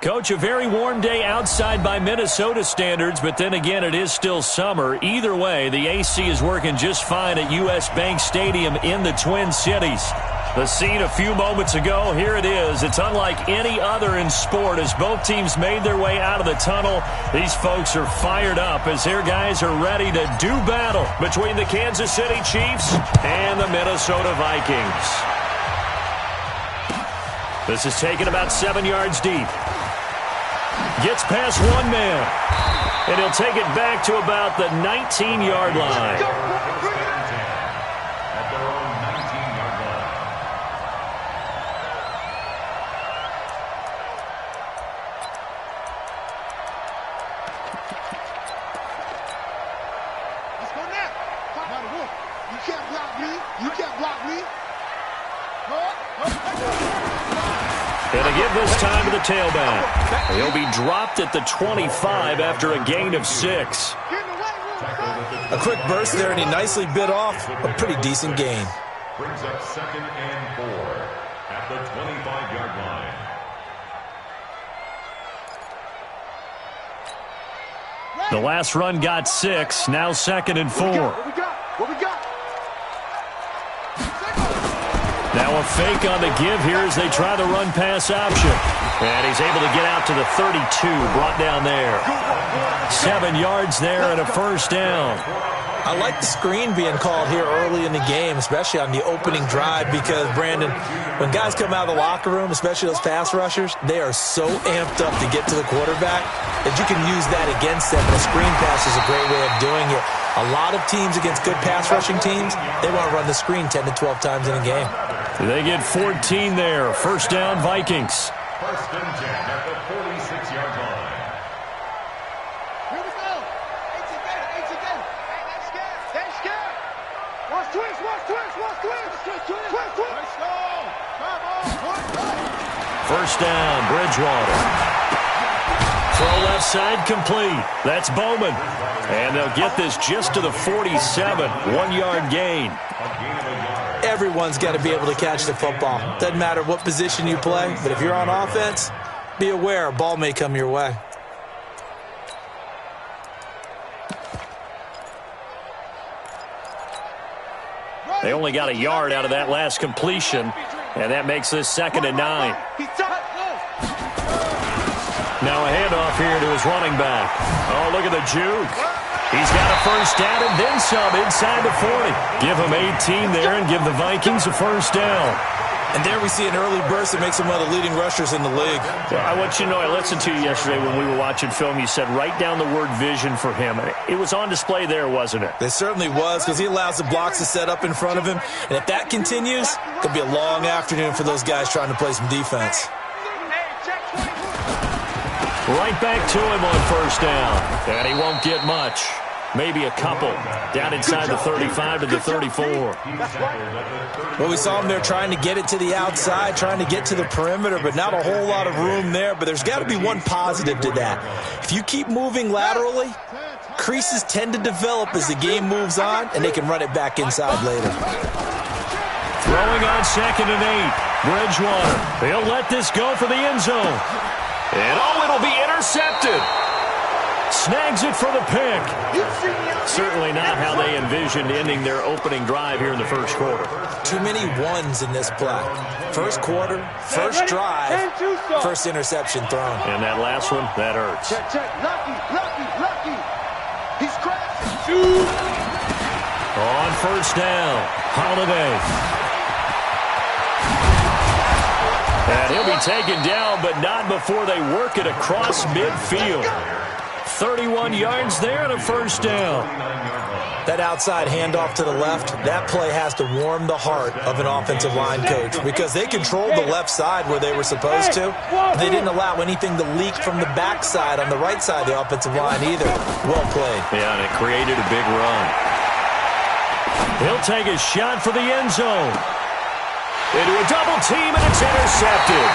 Coach, a very warm day outside by Minnesota standards, but then again, it is still summer. Either way, the AC is working just fine at U.S. Bank Stadium in the Twin Cities. The scene a few moments ago, here it is. It's unlike any other in sport as both teams made their way out of the tunnel. These folks are fired up as their guys are ready to do battle between the Kansas City Chiefs and the Minnesota Vikings. This is taken about 7 yards deep. Gets past one man. And he'll take it back to about the 19-yard line. At their own 19-yard line. Let's go now. You can't block me. You can't block me. And they give this time to the tailback. He'll be dropped at the 25 after a gain of 6. A quick burst there, and he nicely bit off a pretty decent gain. Brings up 2nd and 4 at the 25-yard line. The last run got 6. Now 2nd and 4. What we got? Now a fake on the give here as they try the run-pass option. And he's able to get out to the 32, brought down there. 7 yards there and a first down. I like the screen being called here early in the game, especially on the opening drive, because, Brandon, when guys come out of the locker room, especially those pass rushers, they are so amped up to get to the quarterback that you can use that against them. And a screen pass is a great way of doing it. A lot of teams against good pass rushing teams, they want to run the screen 10 to 12 times in a game. They get 14 there. First down, Vikings. First and 10 at the 46-yard line. Here we go. They scared. Watch twist. Let's go. Come on. First down, Bridgewater. Throw left side complete. That's Bowman. And they'll get this just to the 47. 1-yard gain. Everyone's got to be able to catch the football. Doesn't matter what position you play, but if you're on offense, be aware a ball may come your way. They only got a yard out of that last completion, and that makes this 2nd and 9. Now a handoff here to his running back. Oh, look at the juke. He's got a first down and then some inside the 40. Give him 18 there and give the Vikings a first down. And there we see an early burst that makes him one of the leading rushers in the league. Well, I want you to know, I listened to you yesterday when we were watching film. You said write down the word vision for him. It was on display there, wasn't it? It certainly was, because he allows the blocks to set up in front of him. And if that continues, it could be a long afternoon for those guys trying to play some defense. Right back to him on first down. And he won't get much. Maybe a couple. Down inside the 35 to the 34. Well, we saw him there trying to get it to the outside, trying to get to the perimeter, but not a whole lot of room there. But there's got to be one positive to that. If you keep moving laterally, creases tend to develop as the game moves on, and they can run it back inside later. Throwing on 2nd and 8. Bridgewater. He'll let this go for the end zone. And it'll be intercepted. Snags it for the pick. Certainly not how they envisioned ending their opening drive here in the first quarter. Too many ones in this play. First quarter, first drive, first interception thrown. And that last one, that hurts. Lucky. He's crashing. On first down, Holiday. And he'll be taken down, but not before they work it across midfield. 31 yards there and a first down. That outside handoff to the left, that play has to warm the heart of an offensive line coach because they controlled the left side where they were supposed to. They didn't allow anything to leak from the backside on the right side of the offensive line either. Well played. Yeah, and it created a big run. He'll take a shot for the end zone. Into a double team, and it's intercepted.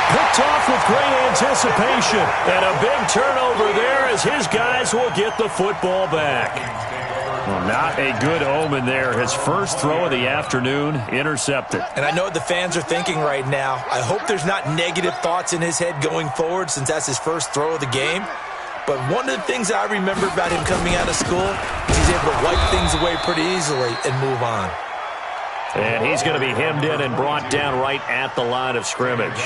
Picked off with great anticipation. And a big turnover there as his guys will get the football back. Well, not a good omen there. His first throw of the afternoon intercepted. And I know what the fans are thinking right now. I hope there's not negative thoughts in his head going forward since that's his first throw of the game. But one of the things I remember about him coming out of school is he's able to wipe things away pretty easily and move on. And he's going to be hemmed in and brought down right at the line of scrimmage.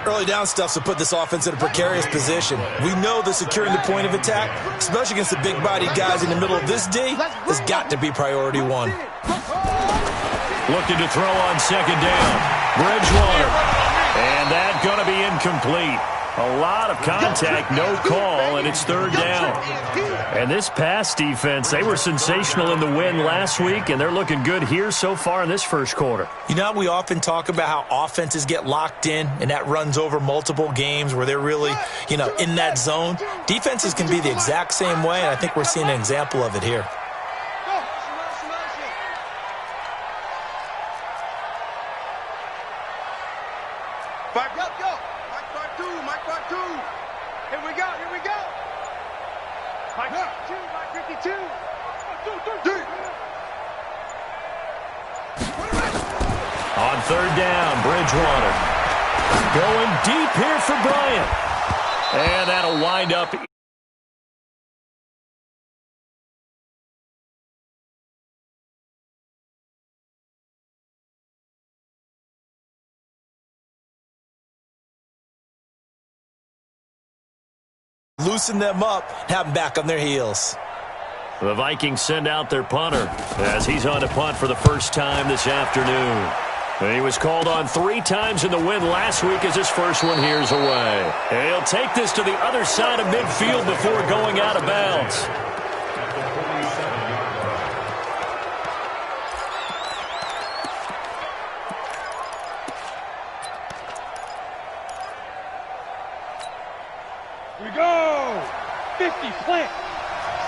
Early down stuff to put this offense in a precarious position. We know that securing the point of attack, especially against the big-bodied guys in the middle of this D, has got to be priority one. Looking to throw on second down. Bridgewater. And that's going to be incomplete. A lot of contact, no call, and it's third down. And this pass defense, they were sensational in the win last week, and they're looking good here so far in this first quarter. You know, we often talk about how offenses get locked in, and that runs over multiple games where they're really, in that zone. Defenses can be the exact same way, and I think we're seeing an example of it here. On third down, Bridgewater. Going deep here for Bryant. And that'll wind up. Loosen them up, have them back on their heels. The Vikings send out their punter as he's on to punt for the first time this afternoon. And he was called on 3 times in the win last week as his first one here's away. And he'll take this to the other side of midfield before going out of bounds. Here we go! 50, plant.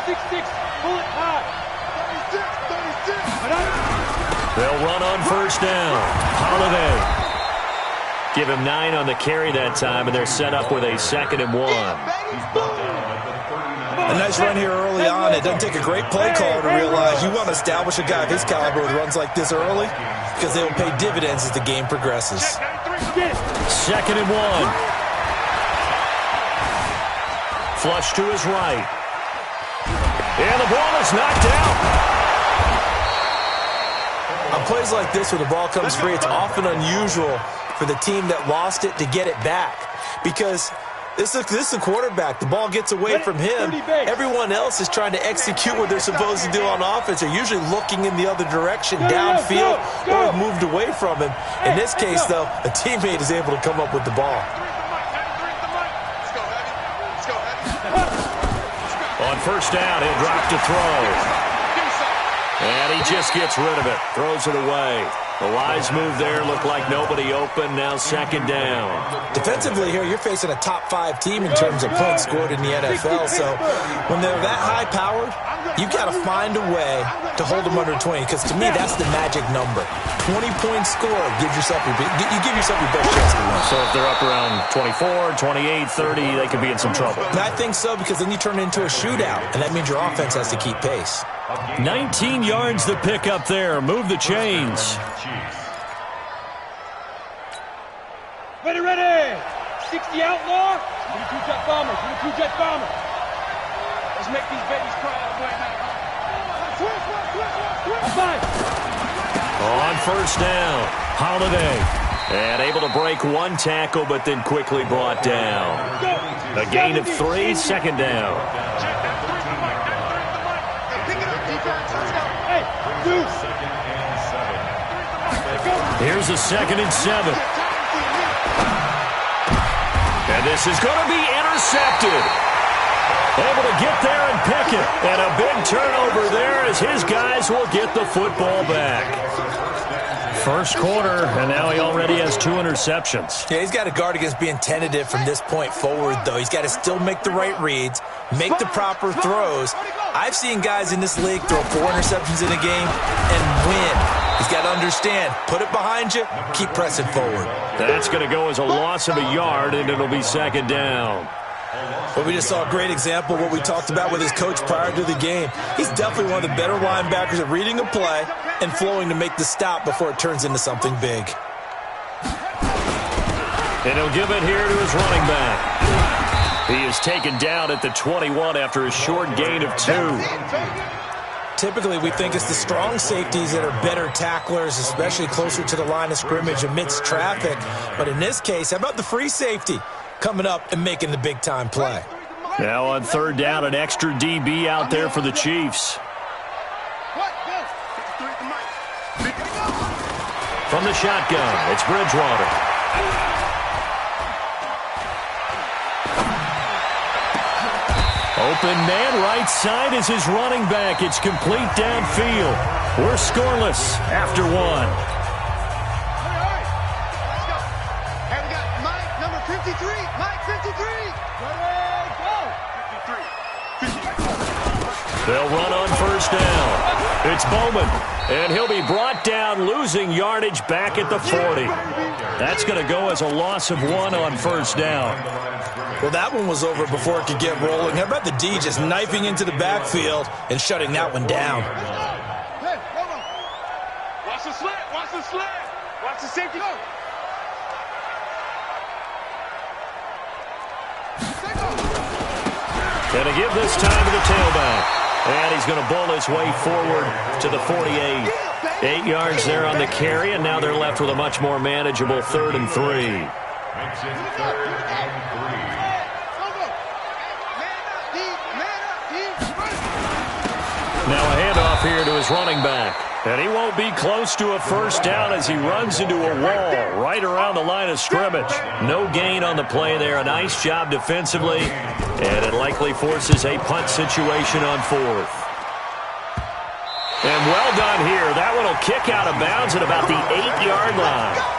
6-6, pull it high. 36. They'll run on first down. Holiday. Give him 9 on the carry that time, and they're set up with a 2nd and 1. A nice run here early on. It doesn't take a great play call to realize you want to establish a guy of his caliber with runs like this early because they will pay dividends as the game progresses. 2nd and 1. Flush to his right. And the ball is knocked out. On plays like this where the ball comes free, it's often unusual for the team that lost it to get it back because this is the quarterback. The ball gets away from him. Everyone else is trying to execute what they're supposed to do on offense. They're usually looking in the other direction, downfield, or have moved away from him. In this case, though, a teammate is able to come up with the ball. On first down, he'll drop to throw. And he just gets rid of it. Throws it away. The wise move there. Looked like nobody open. Now 2nd down. Defensively here, you're facing a top 5 team in terms of points scored in the NFL. So when they're that high-powered, you've got to find a way to hold them under 20. Because to me, that's the magic number. 20 points scored. You give yourself your best chance to win. So if they're up around 24, 28, 30, they could be in some trouble. And I think so because then you turn it into a shootout. And that means your offense has to keep pace. 19 yards to pick up there. Move the chains. Ready. 60 outlaw. 22 jet bomber. 22 jet bomber. Let's make these babies cry out right now. On first down, Holiday. And able to break 1 tackle, but then quickly brought down. A gain of 3, 2nd down. Here's a 2nd and 7. And this is going to be intercepted. Able to get there and pick it. And a big turnover there as his guys will get the football back. First quarter, and now he already has 2 interceptions. Yeah, he's got to guard against being tentative from this point forward, though. He's got to still make the right reads, make the proper throws. I've seen guys in this league throw 4 interceptions in a game and win. He's got to understand, put it behind you, keep pressing forward. That's going to go as a loss of a yard, and it'll be 2nd down. But we just saw a great example of what we talked about with his coach prior to the game. He's definitely one of the better linebackers at reading a play and flowing to make the stop before it turns into something big. And he'll give it here to his running back. He is taken down at the 21 after a short gain of 2. Typically, we think it's the strong safeties that are better tacklers, especially closer to the line of scrimmage amidst traffic. But in this case, how about the free safety coming up and making the big-time play? Now on third down, an extra DB out there for the Chiefs. From the shotgun, it's Bridgewater. Open man, right side is his running back. It's complete downfield. We're scoreless after 1. Hey, we got Mike, number 53. Mike, 53. They'll run on first down. It's Bowman, and he'll be brought down, losing yardage back at the 40. That's going to go as a loss of 1 on first down. Well, that one was over before it could get rolling. How about the D just knifing into the backfield and shutting that one down? Hey, hold on. Watch the slant. Watch the slant. Watch the safety. Go. Gonna give this time to the tailback. And he's going to bowl his way forward to the 48. 8 yards there on the carry, and now they're left with a much more manageable 3rd and 3. Makes it 3rd and 3. Now a handoff here to his running back. And he won't be close to a first down as he runs into a wall right around the line of scrimmage. No gain on the play there. A nice job defensively. And it likely forces a punt situation on 4th. And well done here. That one will kick out of bounds at about the 8-yard line.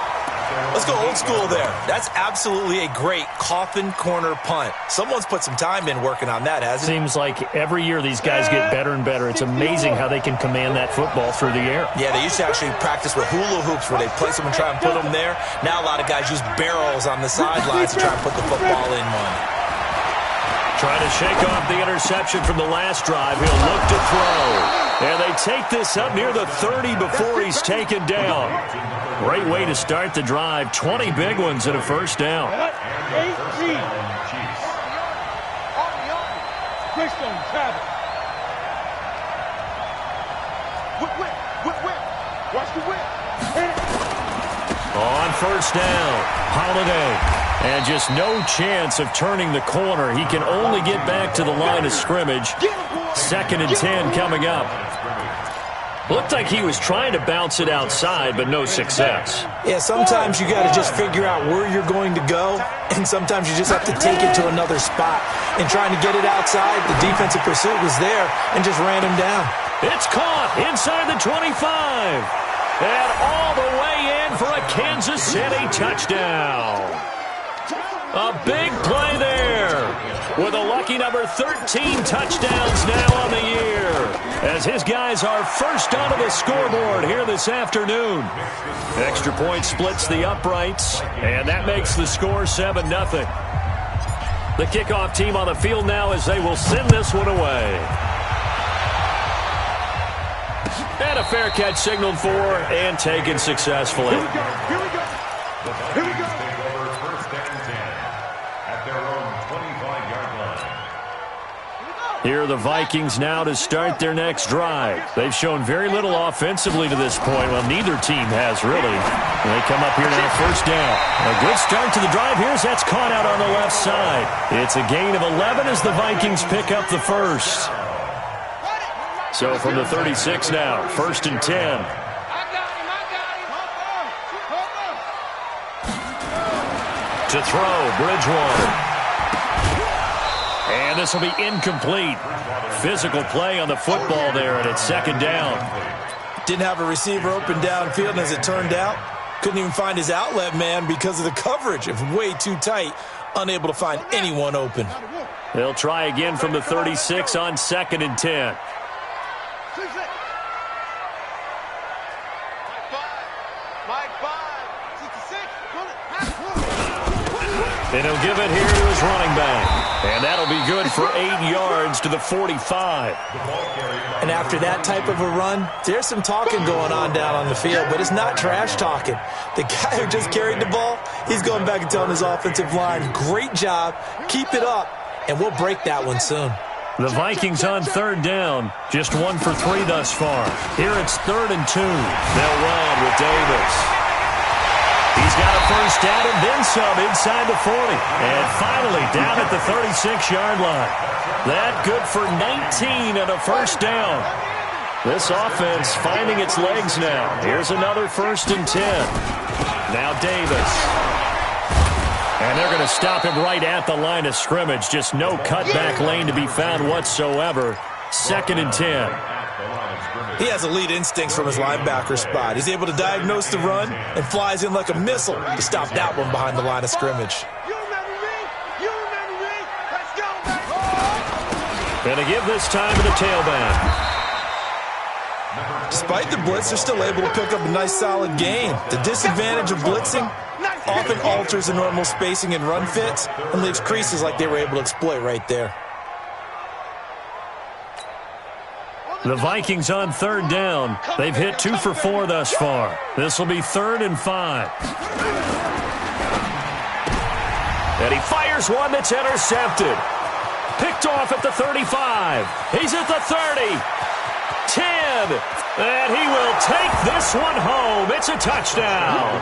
Let's go old school there. That's absolutely a great coffin corner punt. Someone's put some time in working on that, hasn't it? Seems like every year these guys get better and better. It's amazing how they can command that football through the air. Yeah, they used to actually practice with hula hoops where they place them and try and put them there. Now a lot of guys use barrels on the sidelines to try and put the football in one. Trying to shake off the interception from the last drive. He'll look to throw. And they take this up near the 30 before he's taken down. Great way to start the drive. 20 big ones and a first down. 18. Christian Travis. Whip. Watch the whip. On first down, Holiday. And just no chance of turning the corner. He can only get back to the line of scrimmage. 2nd and 10 coming up. Looked like he was trying to bounce it outside, but no success. Yeah, sometimes you got to just figure out where you're going to go, and sometimes you just have to take it to another spot. And trying to get it outside, the defensive pursuit was there and just ran him down. It's caught inside the 25. And all the way in for a Kansas City touchdown. A big play there with a lucky number 13 touchdowns now on the year as his guys are first onto the scoreboard here this afternoon. Extra point splits the uprights, and that makes the score 7-0. The kickoff team on the field now as they will send this one away. And a fair catch signaled for and taken successfully. Here we go. Take over 1st and 10 at their own 25-yard line. Here are the Vikings now to start their next drive. They've shown very little offensively to this point. Well, neither team has really. They come up here now, first down. A good start to the drive here as that's caught out on the left side. It's a gain of 11 as the Vikings pick up the first. So from the 36 now, 1st and 10. To throw, Bridgewater. And this will be incomplete. Physical play on the football there, and it's 2nd down. Didn't have a receiver open downfield, and as it turned out, couldn't even find his outlet man because of the coverage. It was way too tight, unable to find anyone open. They'll try again from the 36 on 2nd and 10. And he'll give it here to his running back. And that'll be good for 8 yards to the 45. And after that type of a run, there's some talking going on down on the field, but it's not trash talking. The guy who just carried the ball, he's going back and telling his offensive line, great job, keep it up, and we'll break that one soon. The Vikings on third down, just 1 for 3 thus far. Here it's 3rd and 2. They'll run with Davis. He's got a first down and then some inside the 40. And finally down at the 36-yard line. That good for 19 and a first down. This offense finding its legs now. Here's another 1st and 10. Now Davis. And they're going to stop him right at the line of scrimmage. Just no cutback lane to be found whatsoever. 2nd and 10. He has elite instincts from his linebacker spot. He's able to diagnose the run and flies in like a missile to stop that one behind the line of scrimmage. Going to give this time to the tailback. Despite the blitz, they're still able to pick up a nice solid gain. The disadvantage of blitzing often alters the normal spacing and run fits and leaves creases like they were able to exploit right there. The Vikings on third down. They've hit 2 for 4 thus far. This will be 3rd and 5. And he fires one that's intercepted. Picked off at the 35. He's at the 30. 10. And he will take this one home. It's a touchdown.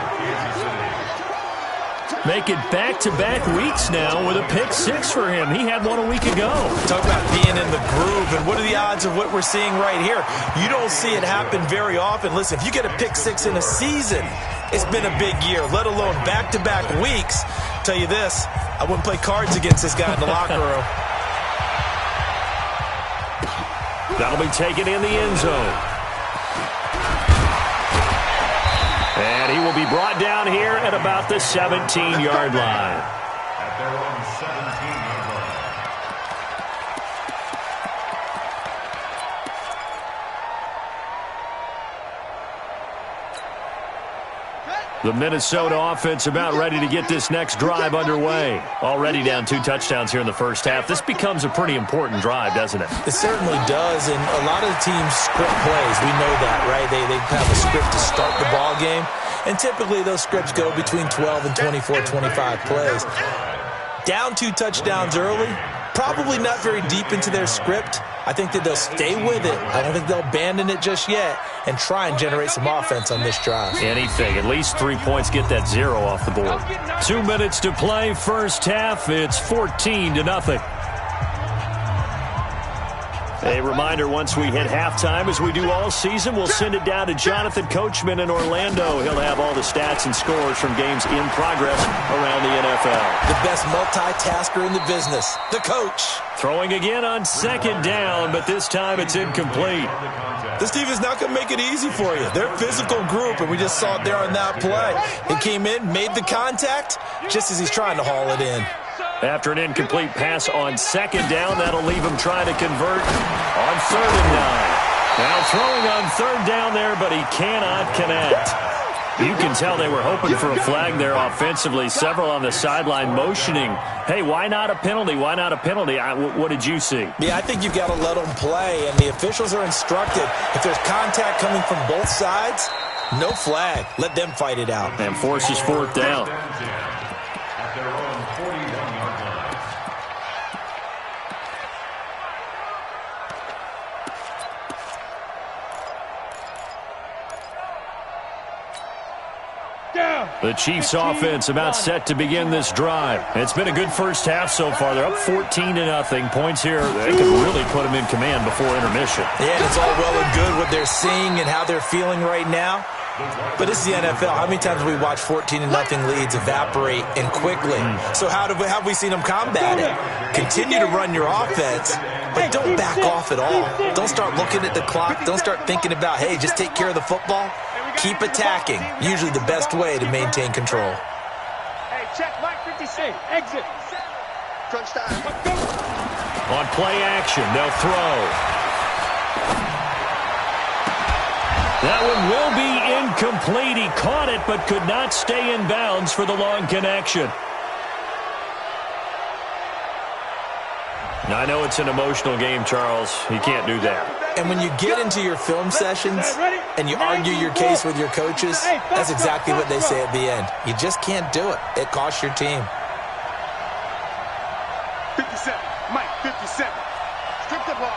Make it back-to-back weeks now with a pick 6 for him. He had one a week ago. Talk about being in the groove, and what are the odds of what we're seeing right here? You don't see it happen very often. Listen, if you get a pick 6 in a season, it's been a big year, let alone back-to-back weeks. I'll tell you this, I wouldn't play cards against this guy in the locker room. That'll be taken in the end zone. And he will be brought down here at about the 17-yard line. At their own 17-yard line. The Minnesota offense about ready to get this next drive underway. Already down 2 touchdowns here in the first half. This becomes a pretty important drive, doesn't it? It certainly does, and a lot of the teams script plays. We know that, right? They have a script to start the ball game, and typically those scripts go between 12 and 24, 25 plays. Down 2 touchdowns early, probably not very deep into their script. I think that they'll stay with it. I don't think they'll abandon it just yet and try and generate some offense on this drive. Anything. At least 3 points, get that 0 off the board. 2 minutes to play first half. It's 14-0. A reminder, once we hit halftime, as we do all season, we'll send it down to Jonathan Coachman in Orlando. He'll have all the stats and scores from games in progress around the NFL. The best multitasker in the business, the coach. Throwing again on 2nd down, but this time it's incomplete. This team is not going to make it easy for you. They're a physical group, and we just saw it there on that play. He came in, made the contact, just as he's trying to haul it in. After an incomplete pass on 2nd down, that'll leave him trying to convert on 3rd and 9. Now throwing on 3rd down there, but he cannot connect. You can tell they were hoping for a flag there offensively. Several on the sideline motioning, hey, why not a penalty? Why not a penalty? What did you see? Yeah, I think you've got to let them play, and the officials are instructed. If there's contact coming from both sides, no flag. Let them fight it out. And forces 4th down. At their own 41-yard line. The Chiefs offense about set to begin this drive. It's been a good first half so far. They're up 14-0. Points here, they could really put them in command before intermission. Yeah, and it's all well and good what they're seeing and how they're feeling right now. But this is the NFL. How many times have we watched 14-0 leads evaporate and quickly? So have we seen them combat it? Continue to run your offense, but don't back off at all. Don't start looking at the clock. Don't start thinking about, hey, just take care of the football. Keep attacking. Usually the best way to maintain control. Hey, check Mike 56. Exit. Crunch time. On play action, they'll throw. That one will be incomplete. He caught it but could not stay in bounds for the long connection. I know it's an emotional game, Charles. You can't do that. And when you get into your film sessions and you argue your case with your coaches, that's exactly what they say at the end. You just can't do it. It costs your team. 57. Mike, 57. Strip that ball.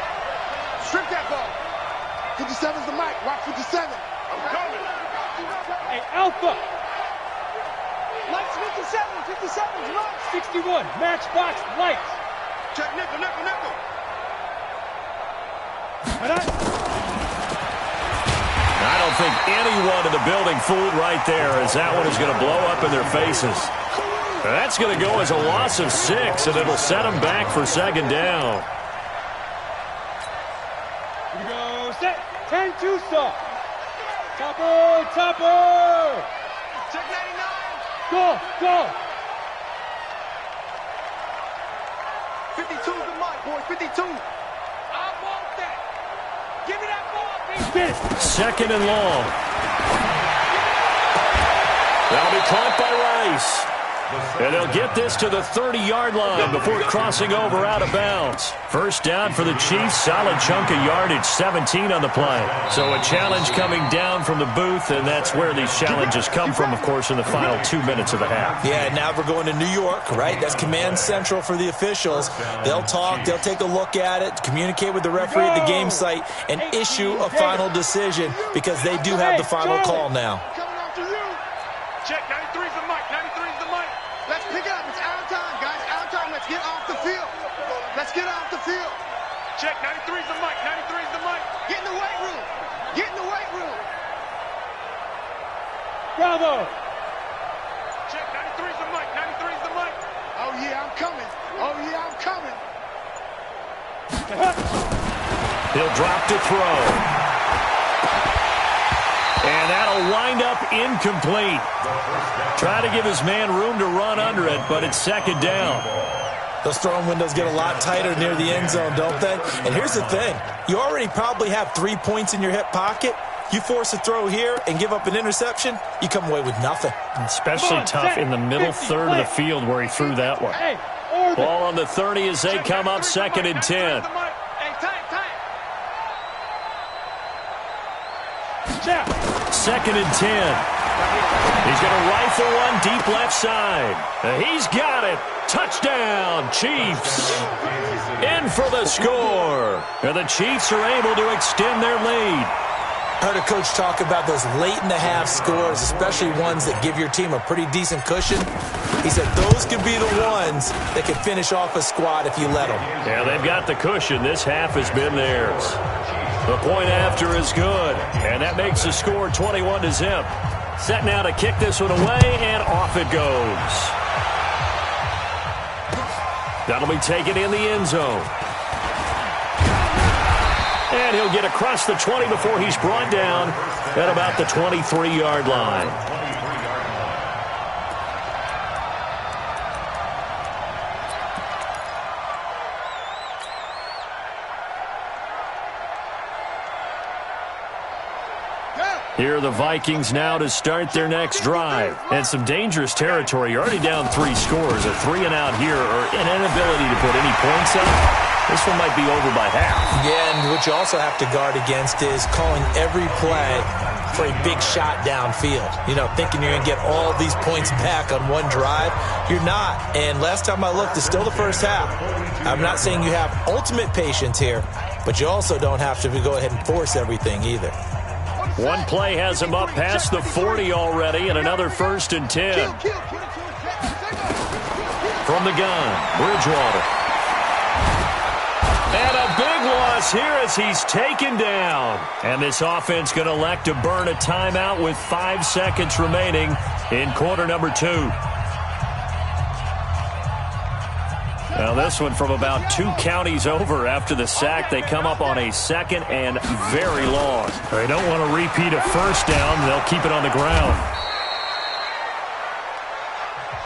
Strip that ball. 57's the mic. Watch 57. I'm coming. Hey, Alpha. Lights 57. 57's right. 61. Matchbox lights. Check nickel, nickel, nickel. I don't think anyone in the building fooled right there, as that one is going to blow up in their faces. That's going to go as a loss of 6, and it'll set them back for second down. Here we go. Set. 10-2 soft. Topper, topper. Check 99. Go, go. 52's the mic, boy. 52. I want that. Give me that ball, baby. Second and long. That'll be caught by Rice. And they'll get this to the 30-yard line before crossing over out of bounds. First down for the Chiefs. Solid chunk of yardage, 17 on the play. So a challenge coming down from the booth, and that's where these challenges come from, of course, in the final 2 minutes of the half. Yeah, now we're going to New York, right? That's command central for the officials. They'll talk, they'll take a look at it, communicate with the referee at the game site, and issue a final decision because they do have the final call now. Coming after you. Check 93's the mic. 93's the mic. Let's pick up. It's our time, guys. Our time. Let's get off the field. Let's get off the field. Check 93's the mic. 93's the mic. Get in the weight room. Get in the weight room. Bravo. Check 93's the mic. 93's the mic. Oh, yeah, I'm coming. Oh, yeah, I'm coming. He'll drop to throw. And that'll wind up incomplete. Try to give his man room to run under it, but it's second down. Those throwing windows get a lot tighter near the end zone, don't they? And here's the thing. You already probably have 3 points in your hip pocket. You force a throw here and give up an interception, you come away with nothing. Especially tough in the middle third of the field where he threw that one. Ball on the 30 as they come up second and 10. Second and 10. He's going to rifle one deep left side. He's got it. Touchdown, Chiefs. In for the score. And the Chiefs are able to extend their lead. Heard a coach talk about those late-in-the-half scores, especially ones that give your team a pretty decent cushion. He said those could be the ones that can finish off a squad if you let them. Yeah, they've got the cushion. This half has been theirs. The point after is good, and that makes the score 21-0. Set now to kick this one away, and off it goes. That'll be taken in the end zone. And he'll get across the 20 before he's brought down at about the 23-yard line. Here are the Vikings now to start their next drive. And some dangerous territory. You're already down 3 scores. A 3-and-out here or an inability to put any points up. This one might be over by half. Yeah, and what you also have to guard against is calling every play for a big shot downfield. You know, thinking you're going to get all these points back on one drive. You're not. And last time I looked, it's still the first half. I'm not saying you have ultimate patience here, but you also don't have to go ahead and force everything either. One play has him up past the 40 already, and another 1st and 10. From the gun, Bridgewater. And a big loss here as he's taken down. And this offense going to elect to burn a timeout with 5 seconds remaining in quarter number 2. Now this one from about 2 counties over after the sack. They come up on a 2nd and very long. They don't want to repeat a first down. They'll keep it on the ground.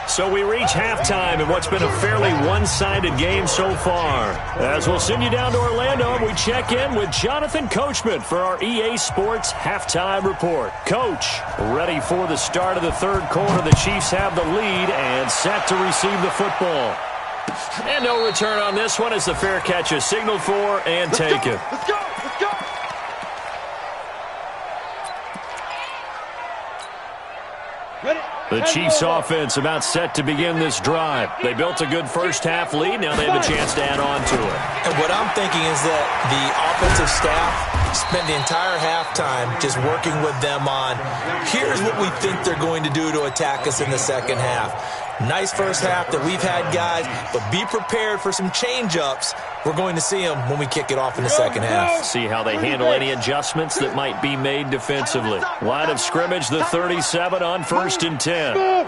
So we reach halftime in what's been a fairly one-sided game so far. As we'll send you down to Orlando and we check in with Jonathan Coachman for our EA Sports Halftime Report. Coach, ready for the start of the 3rd quarter. The Chiefs have the lead and set to receive the football. And no return on this one as the fair catch is signaled for and taken. Let's go! Let's go! The Chiefs offense about set to begin this drive. They built a good first half lead. Now they have a chance to add on to it. And what I'm thinking is that the offensive staff spent the entire halftime just working with them on, here's what we think they're going to do to attack us in the second half. Nice first half that we've had, guys, but be prepared for some change-ups. We're going to see them when we kick it off in the second half. See how they handle any adjustments that might be made defensively. Line of scrimmage, the 37 on 1st and 10. No,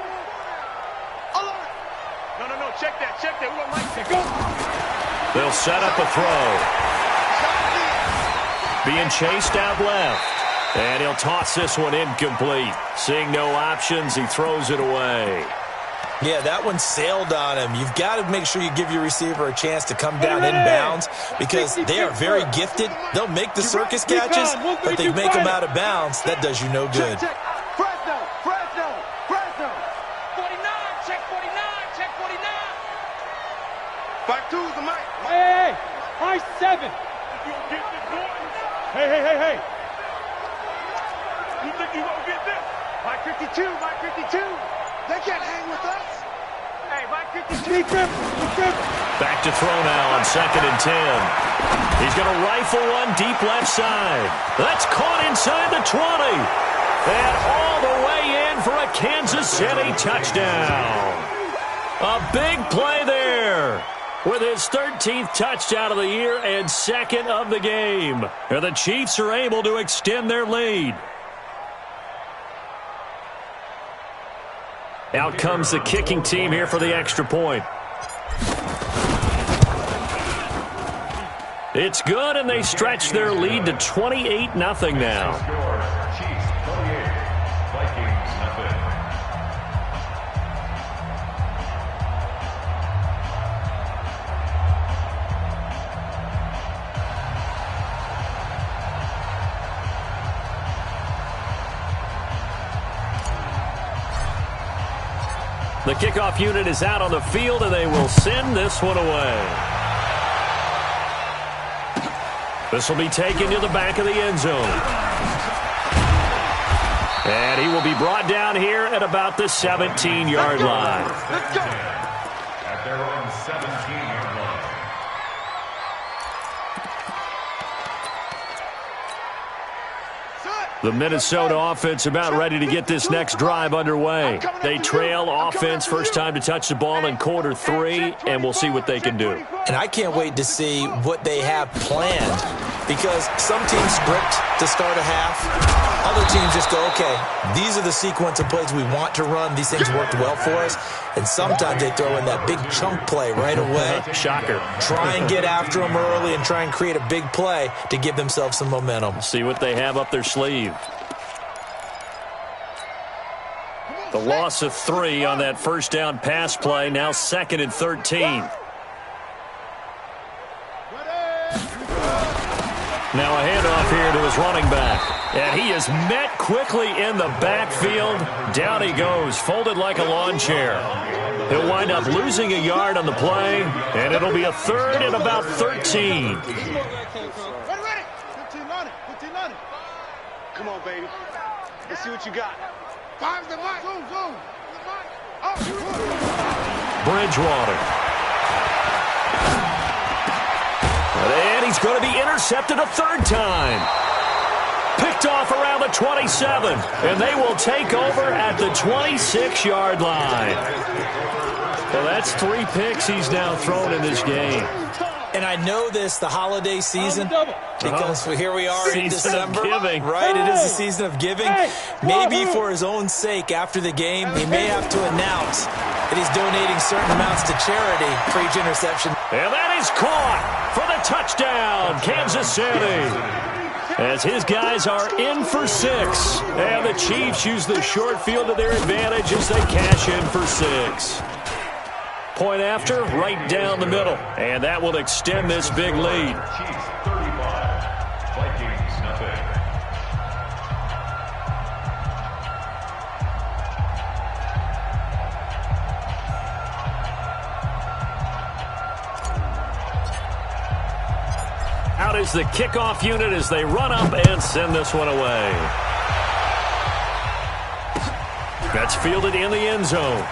check that. We want Mike to go. They'll set up a throw. Being chased out left. And he'll toss this one incomplete. Seeing no options, he throws it away. Yeah, that one sailed on him. You've got to make sure you give your receiver a chance to come down inbounds because they are very gifted. They'll make the circus catches, but they make them out of bounds. That does you no good. Fresno. 49, check 49. 5-2 is the mic. Hey, high 7. Hey. You think you gonna get this? Mike 52. They can't hang with us. Hey, Mike 52. Back to throw now on 2nd and 10. He's going to rifle one deep left side. That's caught inside the 20. And all the way in for a Kansas City touchdown. A big play there with his 13th touchdown of the year and 2nd of the game. And the Chiefs are able to extend their lead. Out comes the kicking team here for the extra point. It's good, and they stretch their lead to 28-0 now. Chiefs 28, Vikings nothing. The kickoff unit is out on the field, and they will send this one away. This will be taken to the back of the end zone. And he will be brought down here at about the 17-yard line. Let's go. At their own 17-yard line. The Minnesota offense about ready to get this next drive underway. They trail offense first time to touch the ball in quarter 3, and we'll see what they can do. And I can't wait to see what they have planned because some teams script to start a half. Other teams just go, okay, these are the sequence of plays we want to run. These things worked well for us. And sometimes they throw in that big chunk play right away. Shocker. Try and get after them early and try and create a big play to give themselves some momentum. See what they have up their sleeve. The loss of 3 on that first down pass play. Now 2nd and 13. Now a handoff here to his running back. And he is met quickly in the backfield. Down he goes, folded like a lawn chair. He'll wind up losing a yard on the play, and it'll be a 3rd and about 13. Ready. 15 on it. Come on, baby. Let's see what you got. 5's the mic. Zoom. Bridgewater. And he's going to be intercepted a 3rd time. Picked off around the 27, and they will take over at the 26-yard line. Well, that's 3 picks he's now thrown in this game. And I know this, the holiday season, because here we are in December. Giving. Right, it is the season of giving. Maybe for his own sake, after the game, he may have to announce that he's donating certain amounts to charity for each interception. And that is caught for the touchdown, Kansas City. As his guys are in for 6. And the Chiefs use the short field to their advantage as they cash in for 6. Point after, right down the middle. And that will extend this big lead. Chiefs 35, Vikings nothing. Out is the kickoff unit as they run up and send this one away. That's fielded in the end zone.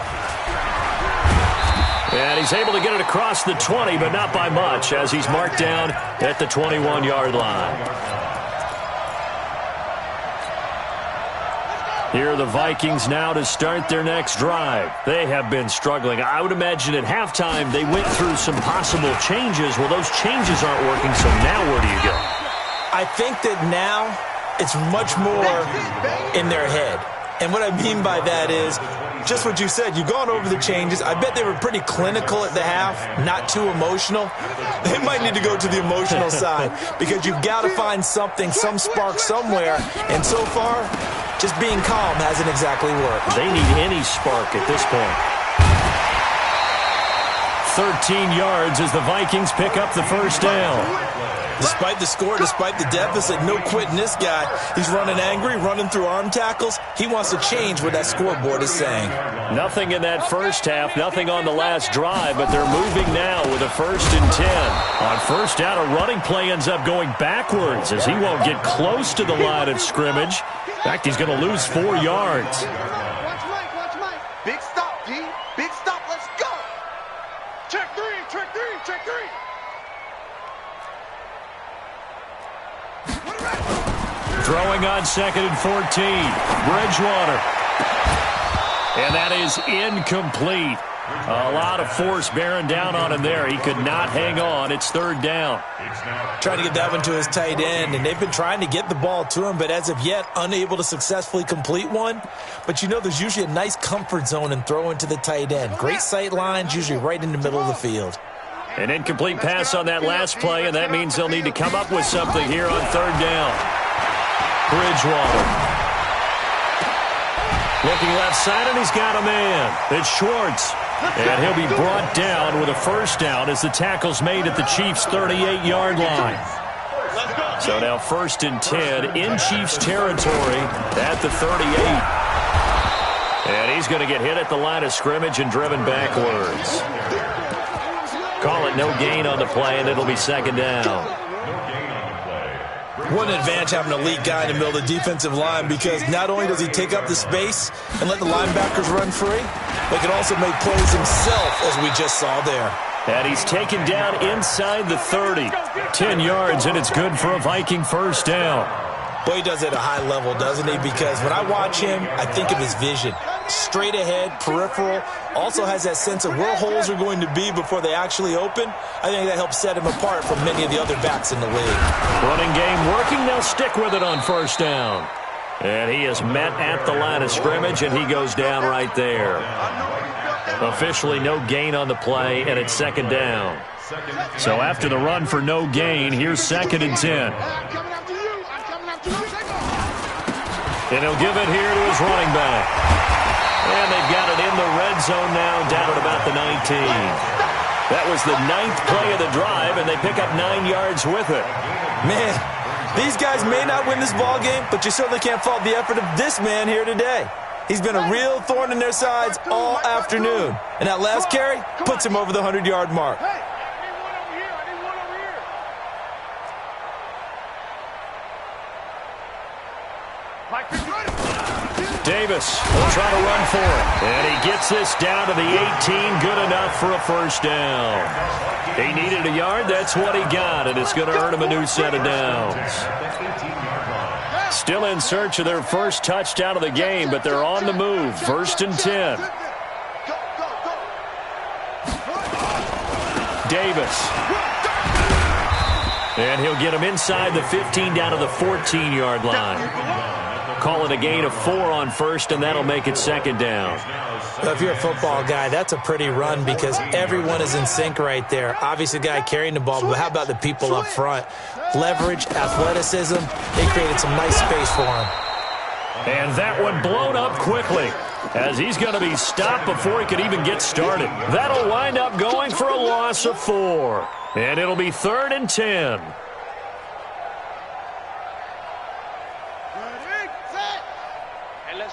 And he's able to get it across the 20, but not by much, as he's marked down at the 21-yard line. Here are the Vikings now to start their next drive. They have been struggling. I would imagine at halftime they went through some possible changes. Well, those changes aren't working, so now where do you go? I think that now it's much more in their head. And what I mean by that is just what you said. You've gone over the changes. I bet they were pretty clinical at the half, not too emotional. They might need to go to the emotional side because you've got to find something, some spark somewhere. And so far, just being calm hasn't exactly worked. They need any spark at this point. 13 yards as the Vikings pick up the first down. Despite the score, despite the deficit, no quitting this guy. He's running angry, running through arm tackles. He wants to change what that scoreboard is saying. Nothing in that first half, nothing on the last drive, but they're moving now with a 1st and 10. On first down, a running play ends up going backwards as he won't get close to the line of scrimmage. In fact, he's going to lose 4 yards. Watch Mike. Big stop, D. Big stop. Let's go. Check three. Throwing on 2nd and 14. Bridgewater. And that is incomplete. A lot of force bearing down on him there. He could not hang on. It's 3rd down. Trying to get that one to his tight end, and they've been trying to get the ball to him, but as of yet, unable to successfully complete one. But you know there's usually a nice comfort zone in throwing to the tight end. Great sight lines, usually right in the middle of the field. An incomplete pass on that last play, and that means they'll need to come up with something here on 3rd down. Bridgewater. Looking left side, and he's got a man. It's Schwartz. And he'll be brought down with a 1st down as the tackle's made at the Chiefs' 38-yard line. So now 1st and 10 in Chiefs territory at the 38. And he's going to get hit at the line of scrimmage and driven backwards. Call it no gain on the play, and it'll be 2nd down. What an advantage having an elite guy in the middle of the defensive line, because not only does he take up the space and let the linebackers run free, but can also make plays himself, as we just saw there. And he's taken down inside the 30. 10 yards, and it's good for a Viking 1st down. Boy, he does it at a high level, doesn't he? Because when I watch him, I think of his vision. Straight ahead, peripheral, also has that sense of where holes are going to be before they actually open. I think that helps set him apart from many of the other backs in the league. Running game working. They'll stick with it on 1st down. And he is met at the line of scrimmage, and he goes down right there. Officially no gain on the play, and it's 2nd down. So after the run for no gain, here's 2nd and 10. And he'll give it here to his running back. And they've got it in the red zone now, down at about the 19. That was the 9th play of the drive, and they pick up 9 yards with it. Man, these guys may not win this ball game, but you certainly can't fault the effort of this man here today. He's been a real thorn in their sides all afternoon. And that last carry puts him over the 100-yard mark. Davis will try to run for it. And he gets this down to the 18. Good enough for a 1st down. He needed a yard. That's what he got. And it's going to earn him a new set of downs. Still in search of their first touchdown of the game, but they're on the move. 1st and 10. Davis. And he'll get him inside the 15 down to the 14-yard line. Call it a gain of 4 on 1st, and that'll make it 2nd down. Well, if you're a football guy, that's a pretty run because everyone is in sync right there. Obviously, the guy carrying the ball, but how about the people up front? Leverage, athleticism, they created some nice space for him. And that one blown up quickly as he's going to be stopped before he could even get started. That'll wind up going for a loss of 4. And it'll be 3rd and 10.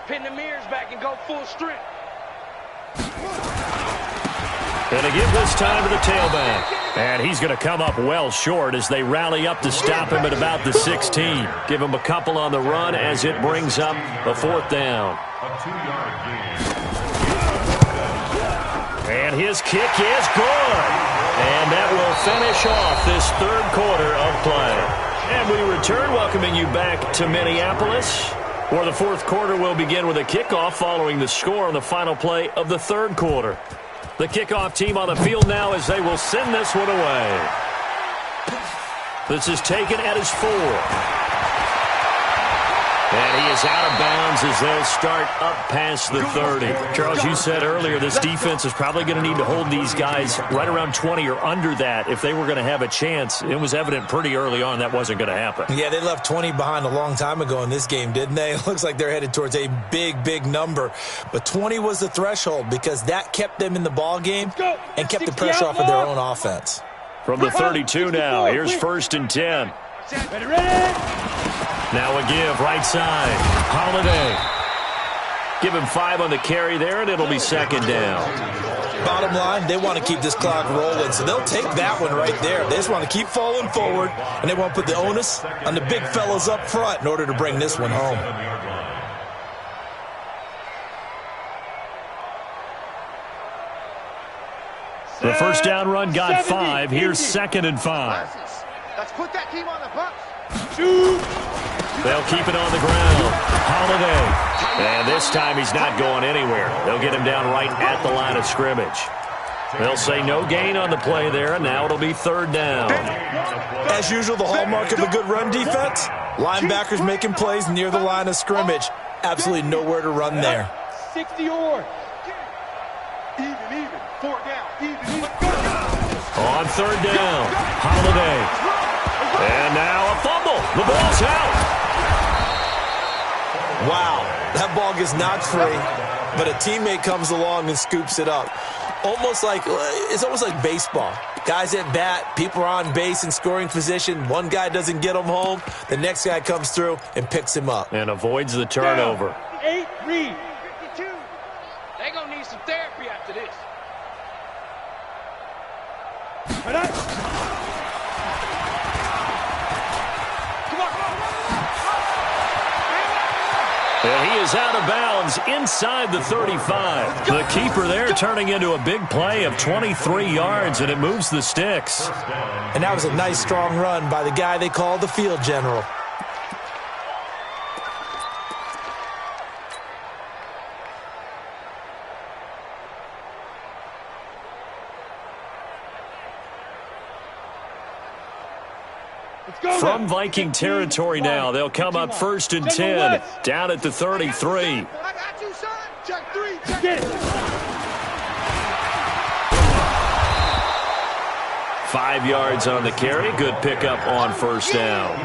Pin the mirrors back and go full strength. And to give this time to the tailback. And he's going to come up well short as they rally up to stop him at about the 16. Give him a couple on the run as it brings up a 4th down. A 2-yard gain. And his kick is good. And that will finish off this 3rd quarter of play. And we return, welcoming you back to Minneapolis, where the 4th quarter will begin with a kickoff following the score on the final play of the 3rd quarter. The kickoff team on the field now as they will send this one away. This is taken at his 4. And he is out of bounds as they'll start up past the 30. Charles, you said earlier this defense is probably going to need to hold these guys right around 20 or under that if they were going to have a chance. It was evident pretty early on that wasn't going to happen. Yeah, they left 20 behind a long time ago in this game, didn't they? It looks like they're headed towards a big, big number. But 20 was the threshold because that kept them in the ball game and kept the pressure off of their own offense. From the 32 now, here's 1st and 10. Ready. Now a give, right side. Holiday. Give him 5 on the carry there, and it'll be 2nd down. Bottom line, they want to keep this clock rolling, so they'll take that one right there. They just want to keep falling forward, and they want to put the onus on the big fellas up front in order to bring this one home. The first down run got 5. Here's 2nd and 5. Let's put that team on the bus. Shoot. They'll keep it on the ground. Holiday. And this time he's not going anywhere. They'll get him down right at the line of scrimmage. They'll say no gain on the play there, and now it'll be 3rd down. As usual, the hallmark of a good run defense, linebackers making plays near the line of scrimmage. Absolutely nowhere to run there. 60 or. Even. 4 down. Even. On 3rd down, Holiday. And now a fumble. The ball's out. Wow, that ball gets knocked free, but a teammate comes along and scoops it up. It's almost like baseball. Guys at bat, people are on base in scoring position. One guy doesn't get him home. The next guy comes through and picks him up. And avoids the turnover. 8, read. 52. They're going to need some therapy after this. Ready. And he is out of bounds inside the 35. The keeper there turning into a big play of 23 yards, and it moves the sticks. And that was a nice, strong run by the guy they call the field general. From Viking territory now, they'll come up 1st and 10, down at the 33. I got you, son. Check 3. Get it. 5 yards on the carry. Good pickup on 1st down.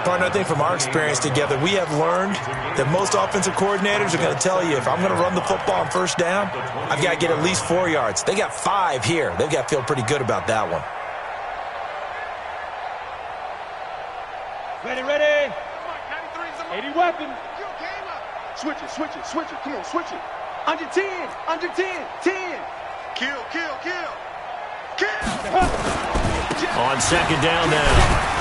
Partner, I think from our experience together, we have learned that most offensive coordinators are going to tell you, if I'm going to run the football on 1st down, I've got to get at least 4 yards. They got 5 here. They've got to feel pretty good about that one. Ready. 80 weapon. Switch it. Come on, switch it. Under 10. 10. Kill. On 2nd down now,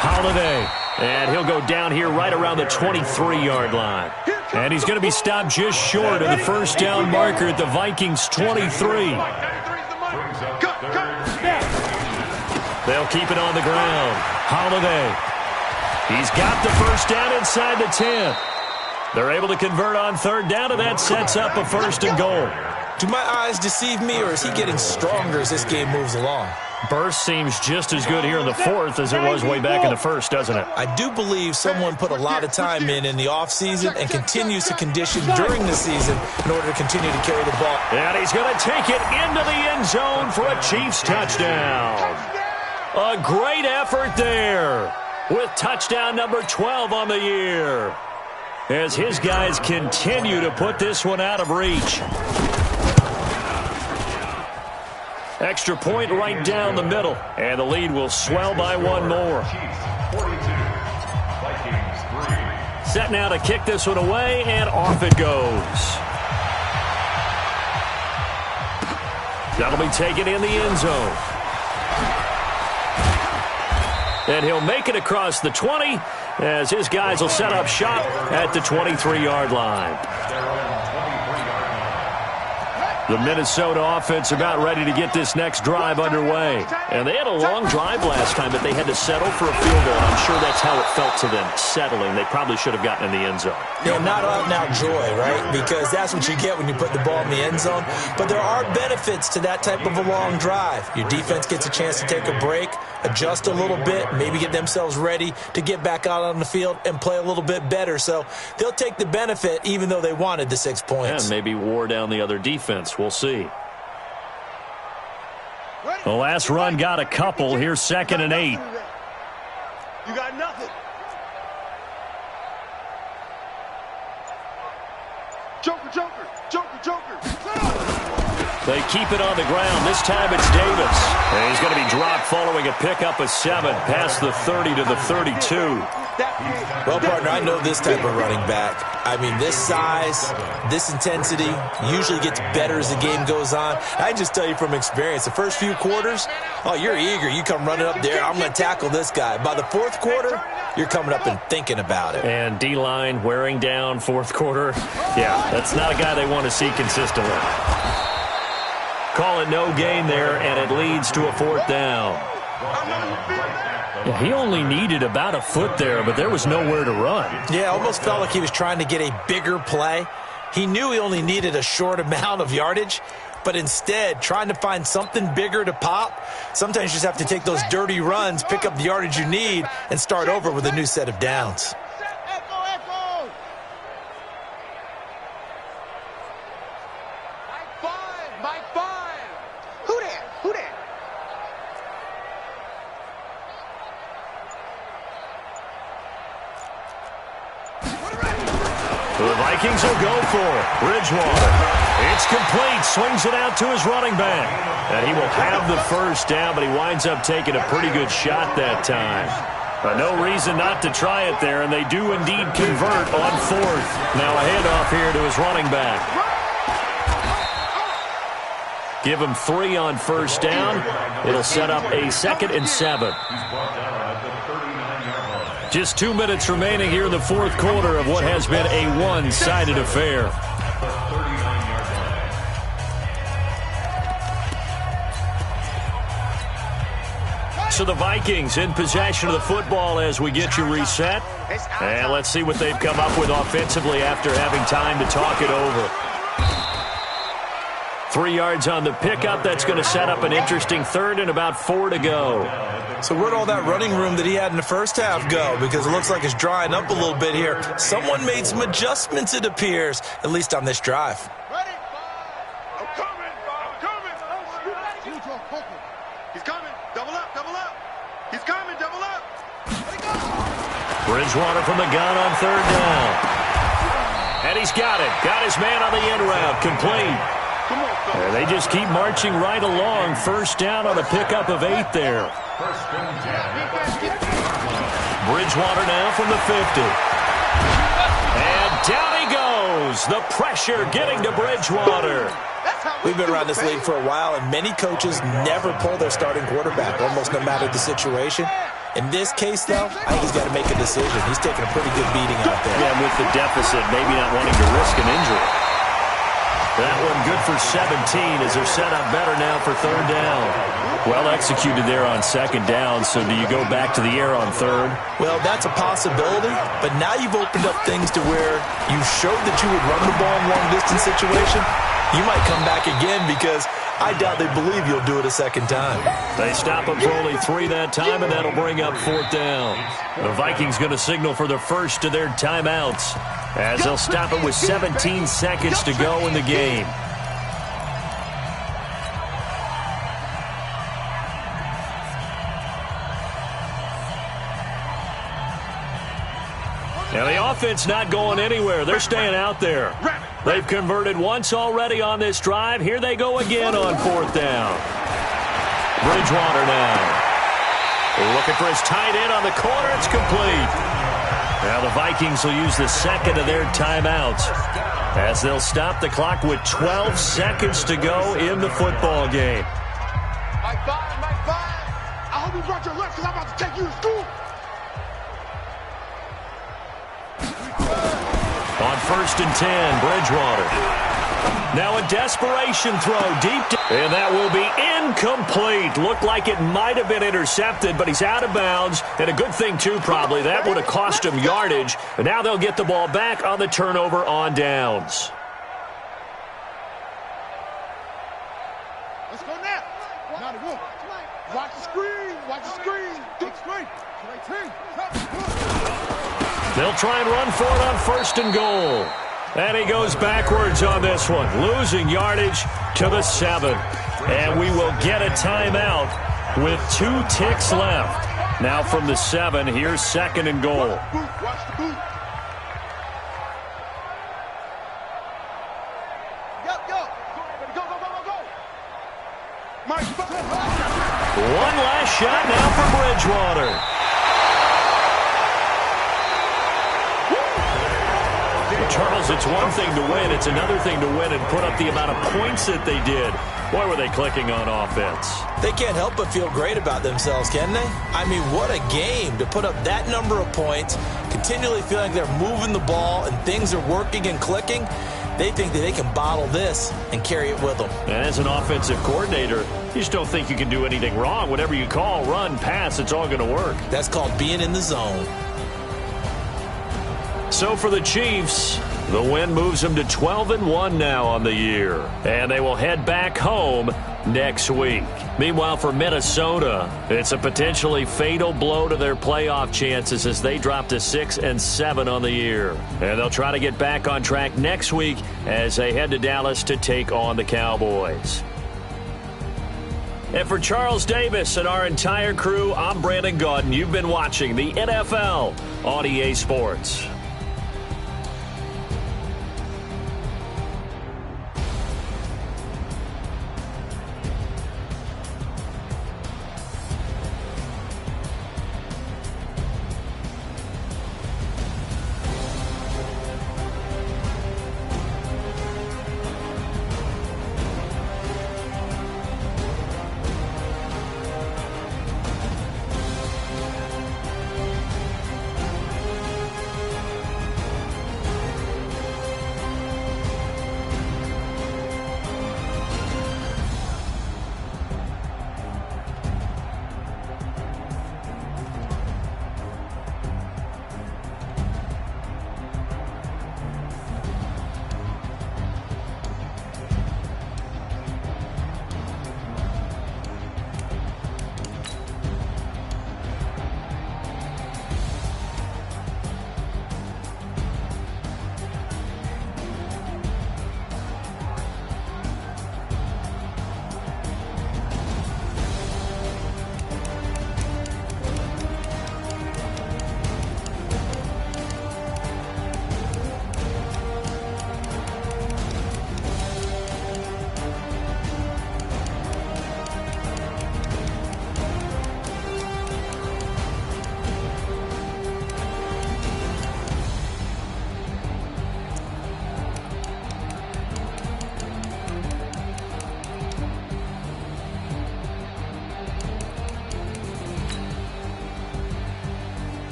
Holiday. And he'll go down here right around the 23-yard line. And he's going to be stopped just short of the 1st down marker at the Vikings 23. They'll keep it on the ground. Holiday. He's got the 1st down inside the 10. They're able to convert on 3rd down, and that sets up a 1st and goal. Do my eyes deceive me, or is he getting stronger as this game moves along? Burst seems just as good here in the 4th as it was way back in the 1st, doesn't it? I do believe someone put a lot of time in the offseason and continues to condition during the season in order to continue to carry the ball. And he's going to take it into the end zone for a Chiefs touchdown. A great effort there, with touchdown number 12 on the year, as his guys continue to put this one out of reach. Extra point right down the middle, and the lead will swell by 1 more. Set now to kick this one away, and off it goes. That'll be taken in the end zone. and he'll make it across the 20 as his guys will set up shop at the 23-yard line. The Minnesota offense about ready to get this next drive underway. And they had a long drive last time, but they had to settle for a field goal. I'm sure that's how it felt to them, settling. They probably should have gotten in the end zone. Yeah, not out-and-out joy, right? Because that's what you get when you put the ball in the end zone. But there are benefits to that type of a long drive. Your defense gets a chance to take a break, adjust a little bit, maybe get themselves ready to get back out on the field and play a little bit better. So they'll take the benefit even though they wanted the 6 points. And maybe wore down the other defense. We'll see. The last run got a couple. Here's 2nd and 8. You got nothing. Joker, Joker, Joker, Joker. They keep it on the ground. This time it's Davis. And he's going to be dropped following a pickup of 7 past the 30 to the 32. Well, partner, I know this type of running back. I mean, this size, this intensity usually gets better as the game goes on. I just tell you from experience, the first few quarters, oh, you're eager. You come running up there, I'm going to tackle this guy. By the fourth quarter, you're coming up and thinking about it. And D-line wearing down fourth quarter. Yeah, that's not a guy they want to see consistently. Call it no gain there, and it leads to a 4th down. Yeah, he only needed about a foot there, but there was nowhere to run. Yeah, almost felt like he was trying to get a bigger play. He knew he only needed a short amount of yardage, but instead trying to find something bigger to pop. Sometimes you just have to take those dirty runs, pick up the yardage you need, and start over with a new set of downs. The Vikings will go for Bridgewater. It's complete. Swings it out to his running back. And he will have the first down, but he winds up taking a pretty good shot that time. No reason not to try it there, and they do indeed convert on 4th. Now a handoff here to his running back. Give him 3 on first down. It'll set up a 2nd and 7. Just 2 minutes remaining here in the fourth quarter of what has been a one-sided affair. So the Vikings in possession of the football as we get you reset. And let's see what they've come up with offensively after having time to talk it over. 3 yards on the pickup. That's going to set up an interesting 3rd and about 4 to go. So where'd all that running room that he had in the first half go? Because it looks like it's drying up a little bit here. Someone made some adjustments, it appears, at least on this drive. Ready? I'm coming. I'm coming. He's coming. Double up. Double up. He's coming. Double up. Bridgewater from the gun on 3rd down. And he's got it. Got his man on the end route. Complete. And they just keep marching right along. First down on a pickup of 8 there. Bridgewater now from the 50. And down he goes. The pressure getting to Bridgewater. We've been around this league for a while, and many coaches never pull their starting quarterback, almost no matter the situation. In this case, though, I think he's got to make a decision. He's taking a pretty good beating out there. Yeah, with the deficit, maybe not wanting to risk an injury. That one good for 17 as they're set up better now for 3rd down. Well executed there on 2nd down, so do you go back to the air on 3rd? Well, that's a possibility, but now you've opened up things to where you showed that you would run the ball in long-distance situation. You might come back again because I doubt they believe you'll do it a 2nd time. They stop him for only 3 that time, and that'll bring up 4th down. The Vikings going to signal for the first of their timeouts as they'll stop it with 17 seconds to go in the game. Now the offense not going anywhere. They're staying out there. They've converted once already on this drive. Here they go again on 4th down. Bridgewater now. Looking for his tight end on the corner. It's complete. Now the Vikings will use the 2nd of their timeouts as they'll stop the clock with 12 seconds to go in the football game. Mike 5, Mike 5. hope you brought your lunch because I'm about to take you to school. On 1st and 10, Bridgewater. Now a desperation throw deep. And that will be incomplete. Looked like it might have been intercepted, but he's out of bounds. And a good thing, too, probably. That would have cost him yardage. And now they'll get the ball back on the turnover on downs. Let's go now. Watch the screen. Watch the screen. Deep screen. They'll try and run for it on 1st and goal. And he goes backwards on this one, losing yardage to the 7. And we will get a timeout with 2 ticks left. Now from the 7, here's 2nd and goal. Watch the boot. Go. Go. Mike. One last shot now for Bridgewater. Charles, it's one thing to win. It's another thing to win and put up the amount of points that they did. Boy, were they clicking on offense. They can't help but feel great about themselves, can they? I mean, what a game to put up that number of points, continually feeling like they're moving the ball and things are working and clicking. They think that they can bottle this and carry it with them. And as an offensive coordinator, you just don't think you can do anything wrong. Whatever you call, run, pass, it's all going to work. That's called being in the zone. So for the Chiefs, the win moves them to 12-1 now on the year. And they will head back home next week. Meanwhile, for Minnesota, it's a potentially fatal blow to their playoff chances as they drop to 6-7 on the year. And they'll try to get back on track next week as they head to Dallas to take on the Cowboys. And for Charles Davis and our entire crew, I'm Brandon Gaudin. You've been watching the NFL on EA Sports.